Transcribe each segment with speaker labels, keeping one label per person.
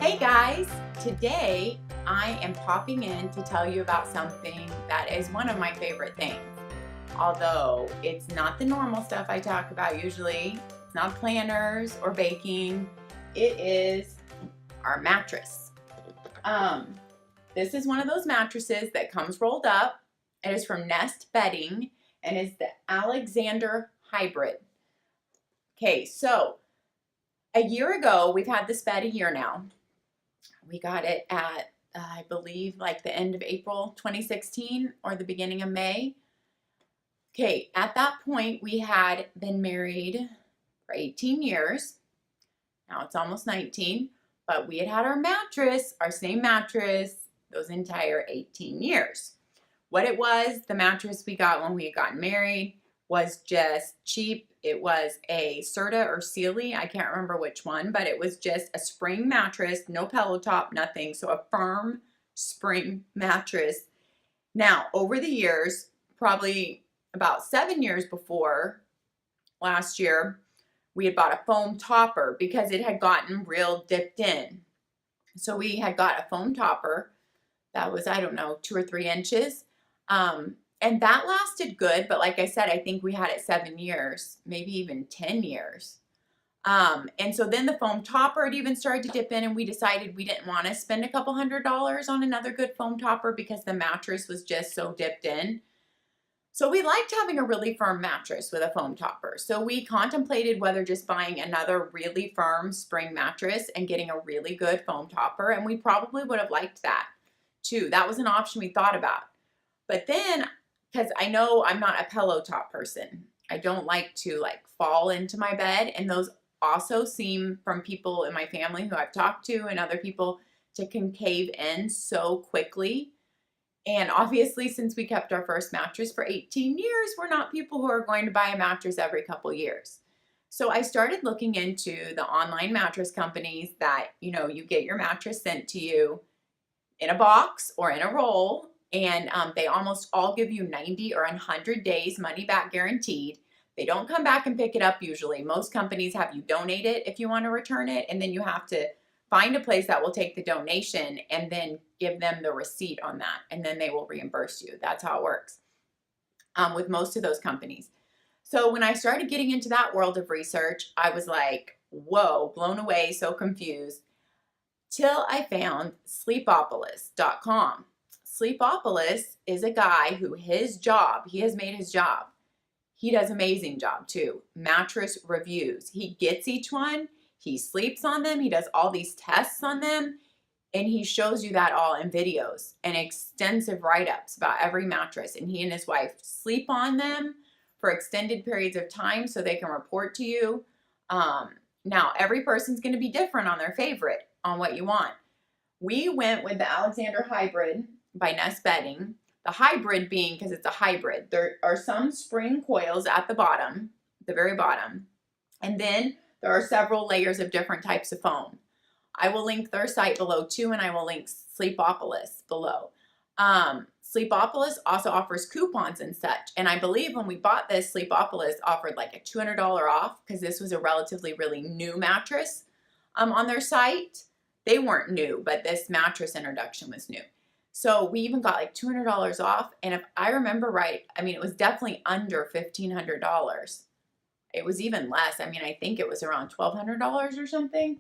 Speaker 1: Hey guys, today I am popping in to tell you about something that is one of my favorite things. Although it's not the normal stuff I talk about usually, it's not planners or baking, it is our mattress. This is one of those mattresses that comes rolled up. It is from Nest Bedding and is the Alexander Hybrid. Okay, so a year ago, we've had this bed a year now. We got it at, I believe, like the end of April 2016 or the beginning of May. Okay, at that point, we had been married for 18 years. Now it's almost 19, but we had had our mattress, our same mattress, those entire 18 years. What it was, the mattress we got when we had gotten married was just cheap. It was a Serta or Sealy, I can't remember which one, but it was just a spring mattress, no pillow top, nothing. So a firm spring mattress. Now, over the years, probably about 7 years before last year, we had bought a foam topper because it had gotten real dipped in. So we had got a foam topper that was, I don't know, 2 or 3 inches. And that lasted good, but like I said, I think we had it 7 years, maybe even 10 years. And so then the foam topper had even started to dip in, and we decided we didn't want to spend a couple $100s on another good foam topper because the mattress was just so dipped in. So we liked having a really firm mattress with a foam topper. So we contemplated whether just buying another really firm spring mattress and getting a really good foam topper, and we probably would have liked that too. That was an option we thought about. But then, because I know I'm not a pillow top person, I don't like to fall into my bed, and those also seem, from people in my family who I've talked to and other people, to concave in so quickly. And obviously, since we kept our first mattress for 18 years, we're not people who are going to buy a mattress every couple years. So I started looking into the online mattress companies that, you get your mattress sent to you in a box or in a roll. And they almost all give you 90 or 100 days money back guaranteed. They don't come back and pick it up usually. Most companies have you donate it if you want to return it, and then you have to find a place that will take the donation and then give them the receipt on that, and then they will reimburse you. That's how it works with most of those companies. So when I started getting into that world of research, I was like, whoa, blown away, so confused, till I found Sleepopolis.com. Sleepopolis is a guy who he has made his job. He does an amazing job too. Mattress reviews. He gets each one. He sleeps on them. He does all these tests on them. And he shows you that all in videos and extensive write-ups about every mattress. And he and his wife sleep on them for extended periods of time so they can report to you. Now, every person's going to be different on their favorite, on what you want. We went with the Alexander Hybrid by Nest Bedding. The hybrid being because it's a hybrid. There are some spring coils at the bottom, the very bottom. And then there are several layers of different types of foam. I will link their site below too, and I will link Sleepopolis below. Sleepopolis also offers coupons and such. And I believe when we bought this, Sleepopolis offered like a $200 off because this was a really new mattress on their site. They weren't new, but this mattress introduction was new. So we even got like $200 off. And if I remember right, it was definitely under $1,500. It was even less. I think it was around $1,200 or something.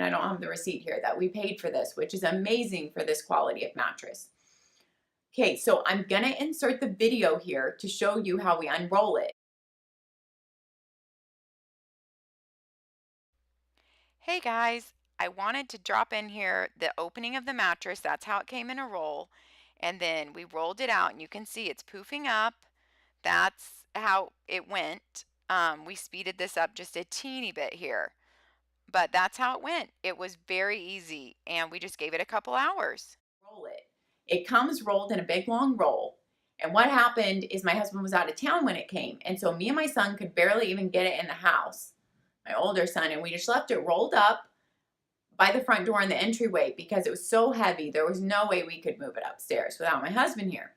Speaker 1: I don't have the receipt here that we paid for this, which is amazing for this quality of mattress. Okay, so I'm going to insert the video here to show you how we unroll it.
Speaker 2: Hey guys, I wanted to drop in here the opening of the mattress. That's how it came in a roll. And then we rolled it out, and you can see it's poofing up. That's how it went. We speeded this up just a teeny bit here, but that's how it went. It was very easy, and we just gave it a couple hours.
Speaker 1: Roll it. It comes rolled in a big long roll. And what happened is my husband was out of town when it came. And so me and my son could barely even get it in the house, my older son, and we just left it rolled up by the front door in the entryway because it was so heavy. There was no way we could move it upstairs without my husband here.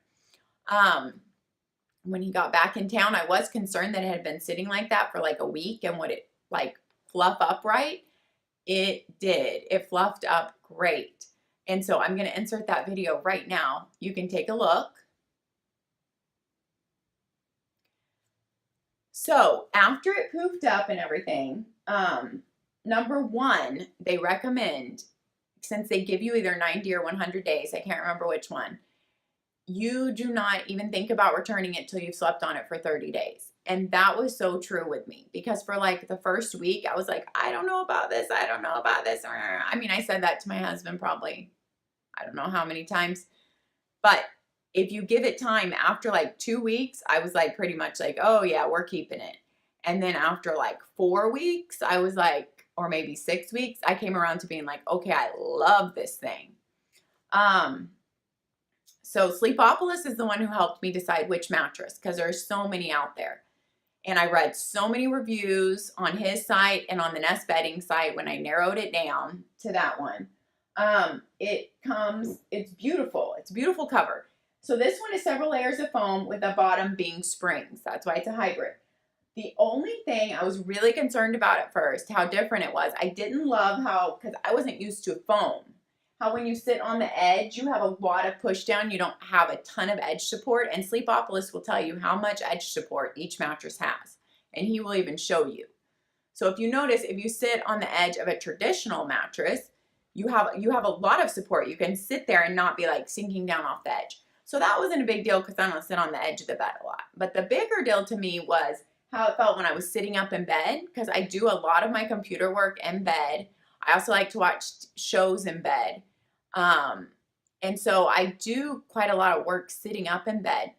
Speaker 1: When he got back in town, I was concerned that it had been sitting like that for like a week, and would it fluff up right? It did. It fluffed up great. And so I'm going to insert that video right now. You can take a look. So after it poofed up and everything, number one, they recommend, since they give you either 90 or 100 days, I can't remember which one, you do not even think about returning it till you've slept on it for 30 days. And that was so true with me, because for like the first week, I was like, I don't know about this. I don't know about this. I mean, I said that to my husband probably, I don't know how many times, but if you give it time, after like 2 weeks, I was like pretty much like, oh yeah, we're keeping it. And then after like 4 weeks, I was like, or maybe 6 weeks, I came around to being like, okay, I love this thing. So Sleepopolis is the one who helped me decide which mattress, because there's so many out there. And I read so many reviews on his site and on the Nest Bedding site when I narrowed it down to that one. It's beautiful. It's a beautiful cover. So this one is several layers of foam with the bottom being springs. That's why it's a hybrid. The only thing I was really concerned about at first, how different it was, I didn't love how, because I wasn't used to foam, how when you sit on the edge, you have a lot of push down. You don't have a ton of edge support. And Sleepopolis will tell you how much edge support each mattress has. And he will even show you. So if you notice, if you sit on the edge of a traditional mattress, you have a lot of support. You can sit there and not be like sinking down off the edge. So that wasn't a big deal because I don't sit on the edge of the bed a lot. But the bigger deal to me was how it felt when I was sitting up in bed, because I do a lot of my computer work in bed. I also like to watch shows in bed. And so I do quite a lot of work sitting up in bed.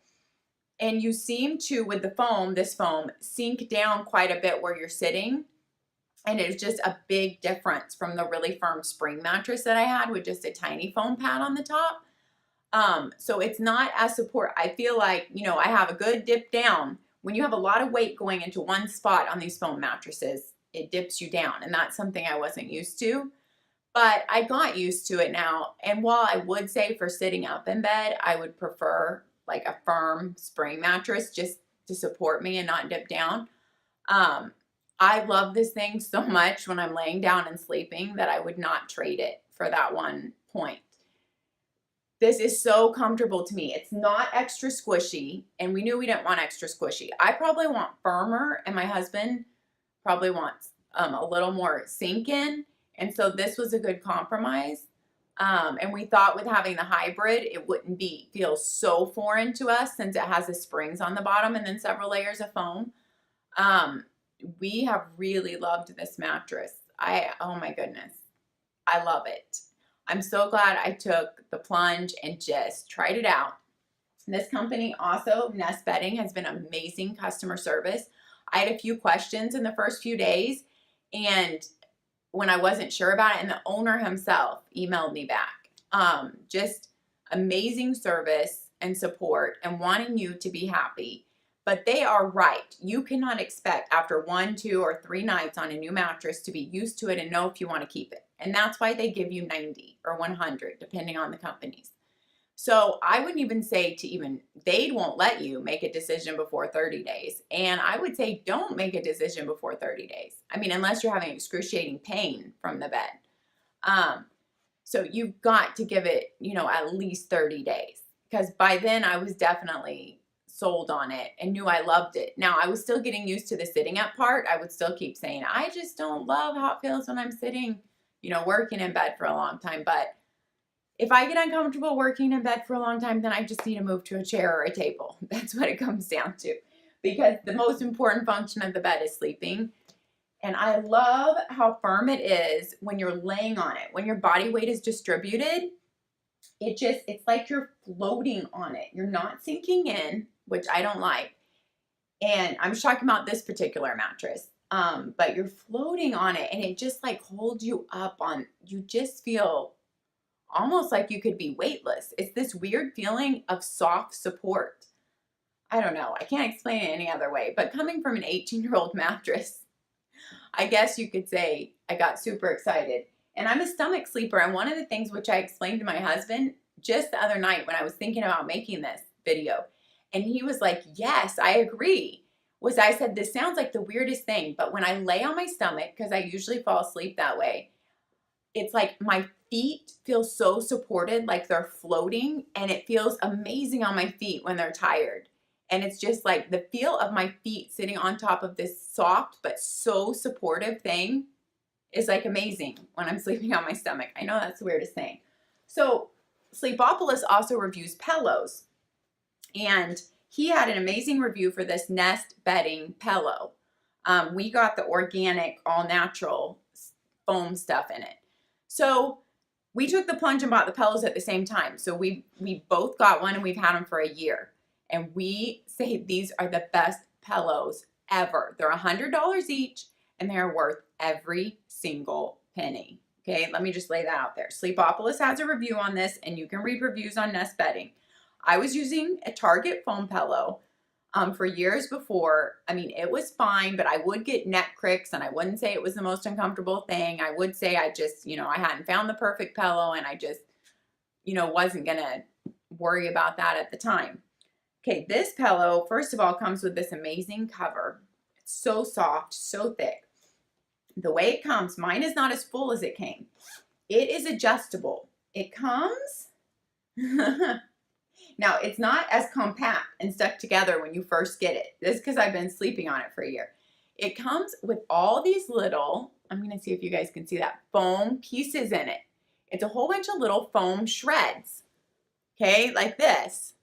Speaker 1: And you seem to, with the foam, this foam, sink down quite a bit where you're sitting. And it's just a big difference from the really firm spring mattress that I had with just a tiny foam pad on the top. So it's not as support. I feel like, I have a good dip down. When you have a lot of weight going into one spot on these foam mattresses, it dips you down. And that's something I wasn't used to. But I got used to it now. And while I would say for sitting up in bed, I would prefer like a firm spring mattress just to support me and not dip down. I love this thing so much when I'm laying down and sleeping that I would not trade it for that one point. This is so comfortable to me. It's not extra squishy, and we knew we didn't want extra squishy. I probably want firmer, and my husband probably wants a little more sink in. And so this was a good compromise. And we thought with having the hybrid, it wouldn't feel so foreign to us since it has the springs on the bottom and then several layers of foam. We have really loved this mattress. Oh my goodness, I love it. I'm so glad I took the plunge and just tried it out. This company also, Nest Bedding, has been amazing customer service. I had a few questions in the first few days, and when I wasn't sure about it, and the owner himself emailed me back. Just amazing service and support and wanting you to be happy. But they are right. You cannot expect after 1, 2, or 3 nights on a new mattress to be used to it and know if you want to keep it. And that's why they give you 90 or 100, depending on the companies. So I wouldn't even say they won't let you make a decision before 30 days. And I would say don't make a decision before 30 days. I mean, unless you're having excruciating pain from the bed. So you've got to give it, at least 30 days. Because by then I was definitely sold on it and knew I loved it. Now I was still getting used to the sitting up part. I would still keep saying, I just don't love how it feels when I'm sitting, working in bed for a long time. But if I get uncomfortable working in bed for a long time, then I just need to move to a chair or a table. That's what it comes down to. Because the most important function of the bed is sleeping. And I love how firm it is when you're laying on it. When your body weight is distributed, it's like you're floating on it. You're not sinking in, which I don't like. And I'm just talking about this particular mattress. But you're floating on it, and it just like holds you up you just feel almost like you could be weightless. It's this weird feeling of soft support. I don't know. I can't explain it any other way. But coming from an 18-year-old mattress, I guess you could say I got super excited. And I'm a stomach sleeper. And one of the things which I explained to my husband just the other night when I was thinking about making this video, and he was like, yes, I agree, I said, this sounds like the weirdest thing. But when I lay on my stomach, because I usually fall asleep that way, it's like my feet feel so supported, like they're floating, and it feels amazing on my feet when they're tired. And it's just like the feel of my feet sitting on top of this soft but so supportive thing is like amazing when I'm sleeping on my stomach. I know that's the weirdest thing. So Sleepopolis also reviews pillows, and he had an amazing review for this Nest bedding pillow. We got the organic, all natural foam stuff in it. So we took the plunge and bought the pillows at the same time. So we both got one, and we've had them for a year. And we say these are the best pillows ever. They're $100 each, and they're worth every single penny. Okay, let me just lay that out there. Sleepopolis has a review on this, and you can read reviews on Nest bedding. I was using a Target foam pillow for years before. I mean, it was fine, but I would get neck cricks, and I wouldn't say it was the most uncomfortable thing. I would say I just, I hadn't found the perfect pillow, and I just, wasn't going to worry about that at the time. Okay, this pillow, first of all, comes with this amazing cover. It's so soft, so thick. The way it comes, mine is not as full as it came. It is adjustable. It comes... Now, it's not as compact and stuck together when you first get it. This is because I've been sleeping on it for a year. It comes with all these little, I'm going to see if you guys can see that, foam pieces in it. It's a whole bunch of little foam shreds, okay, like this.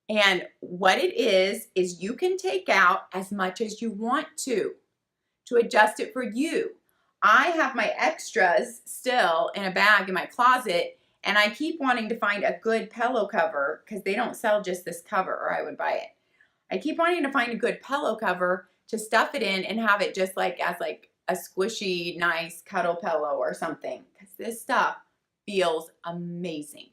Speaker 1: And what it is you can take out as much as you want to adjust it for you. I have my extras still in a bag in my closet, and I keep wanting to find a good pillow cover because they don't sell just this cover, or I would buy it. I keep wanting to find a good pillow cover to stuff it in and have it just like as like a squishy, nice cuddle pillow or something, because this stuff feels amazing.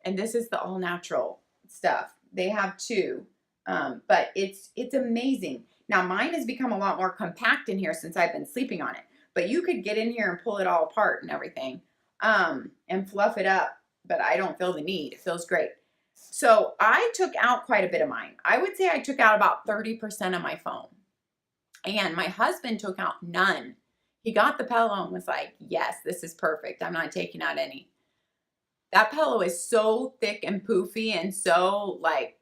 Speaker 1: And this is the all natural stuff. They have two, but it's amazing. Now mine has become a lot more compact in here since I've been sleeping on it, but you could get in here and pull it all apart and everything. And fluff it up, but I don't feel the need. It feels great. So I took out quite a bit of mine. I would say I took out about 30% of my foam, and my husband took out none. He got the pillow and was like, yes, this is perfect. I'm not taking out any. That pillow is so thick and poofy and so like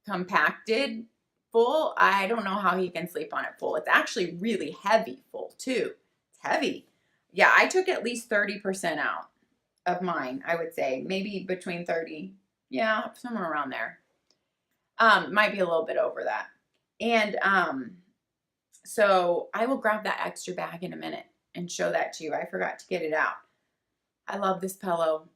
Speaker 1: compacted full. I don't know how he can sleep on it full. It's actually really heavy full too. It's heavy. Yeah, I took at least 30% out of mine, I would say. Maybe between 30. Yeah, somewhere around there. Might be a little bit over that. And so I will grab that extra bag in a minute and show that to you. I forgot to get it out. I love this pillow.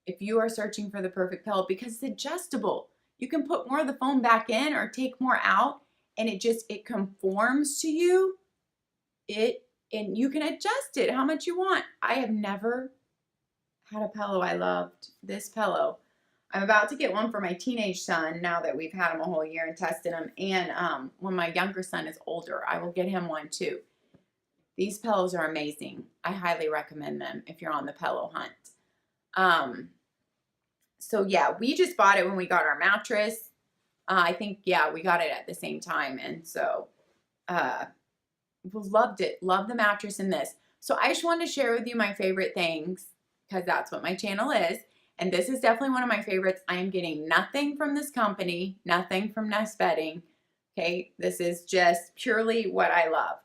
Speaker 1: If you are searching for the perfect pillow, because it's adjustable. You can put more of the foam back in or take more out, and it conforms to you. And you can adjust it how much you want. I have never had a pillow I loved this pillow. I'm about to get one for my teenage son now that we've had him a whole year and tested him. And when my younger son is older, I will get him one too. These pillows are amazing. I highly recommend them if you're on the pillow hunt. So yeah, we just bought it when we got our mattress. I think, yeah, we got it at the same time. And so, loved it. Love the mattress in this. So I just wanted to share with you my favorite things because that's what my channel is. And this is definitely one of my favorites. I am getting nothing from this company, nothing from Nest Bedding. Okay, this is just purely what I love.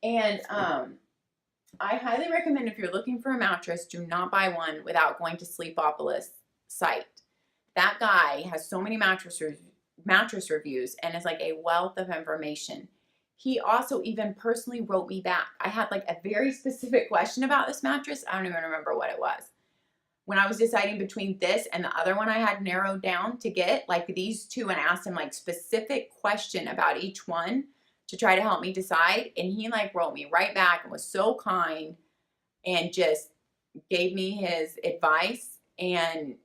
Speaker 1: And I highly recommend, if you're looking for a mattress, do not buy one without going to Sleepopolis site. That guy has so many mattress reviews, and it's like a wealth of information. He also even personally wrote me back. I had like a very specific question about this mattress. I don't even remember what it was. When I was deciding between this and the other one I had narrowed down to get, like these two, and I asked him like specific question about each one to try to help me decide. And he like wrote me right back and was so kind and just gave me his advice, and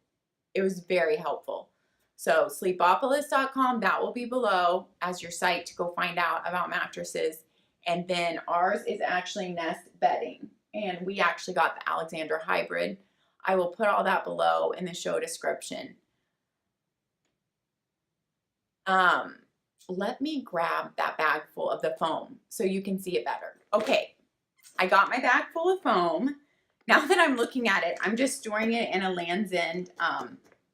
Speaker 1: it was very helpful. So sleepopolis.com, that will be below as your site to go find out about mattresses. And then ours is actually Nest Bedding, and we actually got the Alexander Hybrid. I will put all that below in the show description. Let me grab that bag full of the foam so you can see it better. Okay, I got my bag full of foam. Now that I'm looking at it, I'm just storing it in a Land's End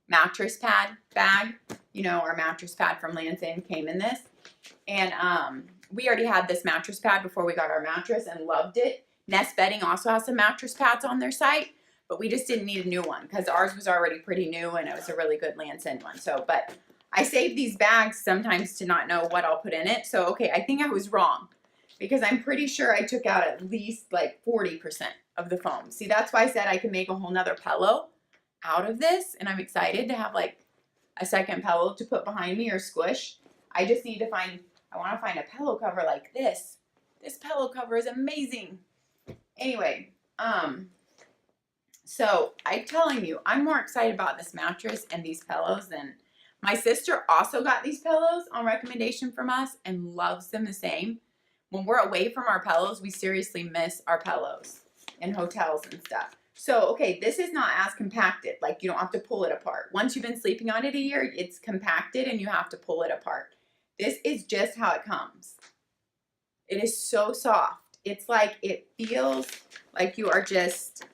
Speaker 1: mattress pad bag. You know, our mattress pad from Land's End came in this. And we already had this mattress pad before we got our mattress and loved it. Nest Bedding also has some mattress pads on their site, but we just didn't need a new one because ours was already pretty new and it was a really good Land's End one. So, but I save these bags sometimes to not know what I'll put in it. So, okay, I think I was wrong because I'm pretty sure I took out at least like 40% of the foam. See, that's why I said I can make a whole nother pillow out of this, and I'm excited to have like a second pillow to put behind me or squish. I just need to find, I want to find a pillow cover like this. This pillow cover is amazing. Anyway, so I'm telling you, I'm more excited about this mattress and these pillows than my sister also got these pillows on recommendation from us and loves them the same. When we're away from our pillows, we seriously miss our pillows in hotels and stuff. So, okay, this is not as compacted. Like, you don't have to pull it apart. Once you've been sleeping on it a year, it's compacted and you have to pull it apart. This is just how it comes. It is so soft. It's like, it feels like you are just,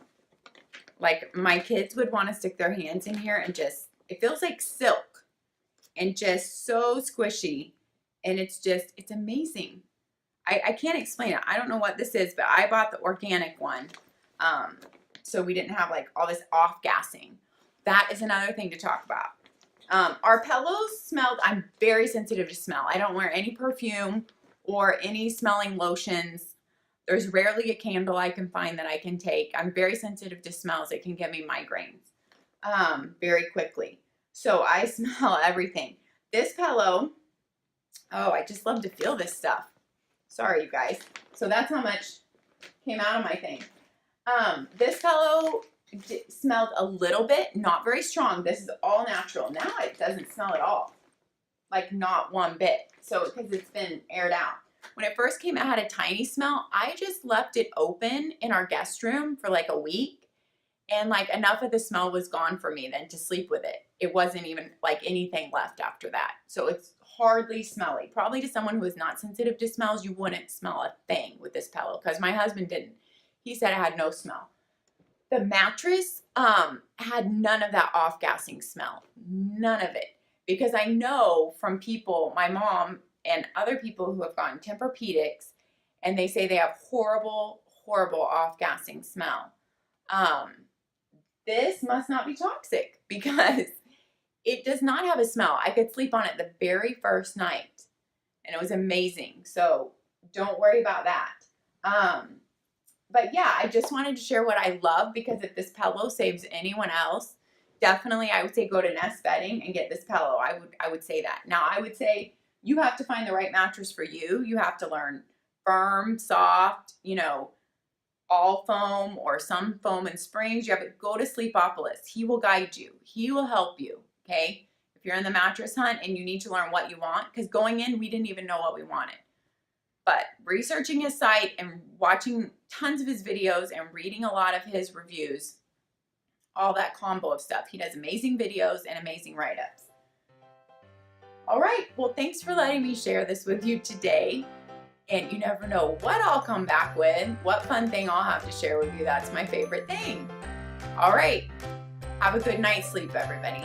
Speaker 1: like my kids would want to stick their hands in here and just, it feels like silk and just so squishy. And it's just, it's amazing. I can't explain it. I don't know what this is, but I bought the organic one. So we didn't have like all this off-gassing. That is another thing to talk about. Our pillows smelled, I'm very sensitive to smell. I don't wear any perfume or any smelling lotions. There's rarely a candle I can find that I can take. I'm very sensitive to smells. It can give me migraines very quickly. So I smell everything. This pillow, oh, I just love to feel this stuff. Sorry, you guys. So that's how much came out of my thing. This pillow smelled a little bit, not very strong. This is all natural. Now it doesn't smell at all. Like not one bit. So because it's been aired out. When it first came out, it had a tiny smell. I just left it open in our guest room for like a week. And like enough of the smell was gone for me then to sleep with it. It wasn't even like anything left after that. So it's hardly smelly. Probably to someone who is not sensitive to smells, you wouldn't smell a thing with this pillow because my husband didn't. He said it had no smell. The mattress had none of that off-gassing smell. None of it. Because I know from people, my mom and other people who have gotten Tempur-Pedics, and they say they have horrible, horrible off-gassing smell. This must not be toxic because it does not have a smell. I could sleep on it the very first night, and it was amazing. So don't worry about that. But yeah, I just wanted to share what I love because if this pillow saves anyone else, definitely I would say go to Nest Bedding and get this pillow. I would say that. Now I would say you have to find the right mattress for you. You have to learn firm, soft, you know, all foam or some foam and springs. You have to go to Sleepopolis. He will guide you. He will help you. Okay. If you're in the mattress hunt and you need to learn what you want, because going in, we didn't even know what we wanted. But researching his site and watching tons of his videos and reading a lot of his reviews, all that combo of stuff. He does amazing videos and amazing write-ups. All right. Well, thanks for letting me share this with you today. And you never know what I'll come back with, what fun thing I'll have to share with you. That's my favorite thing. All right. Have a good night's sleep, everybody.